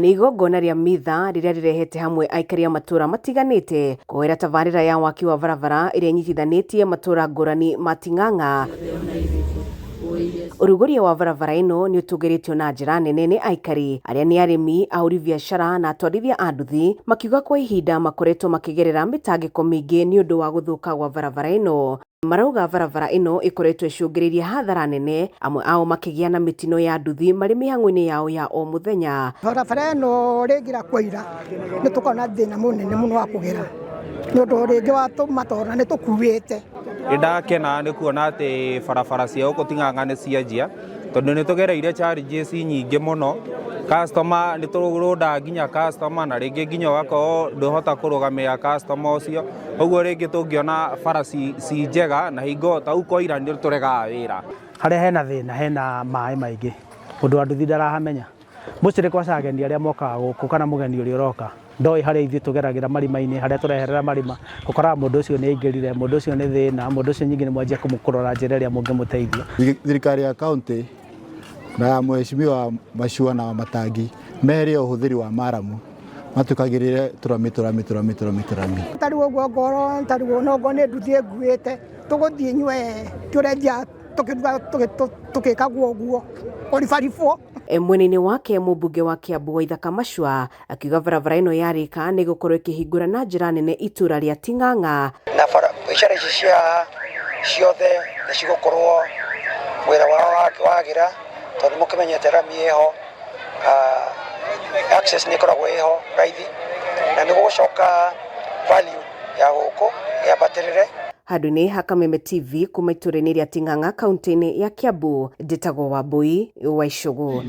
Nĩ igongona rĩa mitha rĩrĩa rĩrehete hamwe aikari a matũra matiganĩte kũhoera tabarĩra ya waki wa barabara ĩrĩa inyitithanĩtie matũra ngũrani ma Ting'ang'a. Ũrugũria wa barabara ĩno nĩ ũtũgĩrĩtio na njĩra nene nĩ aikari arĩa nĩ arĩmi, ahũri biacara na atwarithia a nduthi, makiuga kwa ihinda makoretwo makĩgerera mĩtangĩko mĩingĩ nĩ ũndũ wa gũthũka gwa barabara ĩno. Marauga barabara ĩno ĩkoretwo ĩcũngĩrĩirie hathara nene, amwe ao makĩgĩa na mĩtino ya nduthi marĩ mĩhang'o-inĩ yao ya o mũthenya. Barabara ĩno rĩngira kwaira nĩ tũkona thĩna mũnene mũno wa kũgera nĩ ũndũ rĩngĩ watũma tondũ nĩ tũkuĩte. Ndakena nĩ kuona atĩ barabara cia gũkũ Ting'ang'a nĩ cianjia tondũ nĩ tũgereire challenges nyingĩ mũno. Customer nĩ tũrũnda nginya customer na rĩngĩ nginya ũgakorwo ndũhota kũrũgamĩrĩra customer ũcio. Ũguo rĩngĩ tũngĩona bara ci njega na hingo ta ukoira nĩ tũregaga wĩra. Harĩa hena thĩna hena maĩ maingĩ. Mũndũ wa nduthi ndarahamenya. Mũcirĩ kwa ageni arĩa mokaga gũkũ kana mũgeni ũrĩa ũroka. Ndoi harĩa ithuĩ tũgeragĩra marima-inĩ harĩa tũreherera marima. Ũkoraga mũndũ ũcio nĩ aingĩrire, mũndũ ũcio nĩ thĩna, mũndũ ũcio nyingĩ nĩ mwanjia kũmũkũrora njĩra ĩrĩa mũngĩmũteithia. Thirikari ya kaunti na mheshimiwa Mashua na Matangi mere ũhũthĩri wa maramu matukagĩrĩre tũrami. Tari ũguo ngoro, tari ũguo nĩ nduthi nguĩte, tũgũthiĩ nyue tũrendia tũgĩkagwo ũguo ũribaribwo. Mwena-inĩ wake mũmbunge wa Kiambu Waithaka Mashua akiuga barabara ĩno yarĩka nĩ gũkorwo ĩkĩhingũra na njĩra nene itũra rĩa Ting'ang'a. Na biacara ici ciothe nĩ cigũkorwo wĩra wao wagĩra tondũ mũkĩmenyete rami ĩho, access nĩ ĩkoragwo ĩho raithi na nĩ gũgũcoka value ya gũkũ yambatĩrĩre. Handũ-inĩ ha Kameme TV kuma itũra-inĩ rĩa Ting'ang'a kaunti-inĩ ya Kiambu, ndĩtagwo Wambui wa Icũgũ.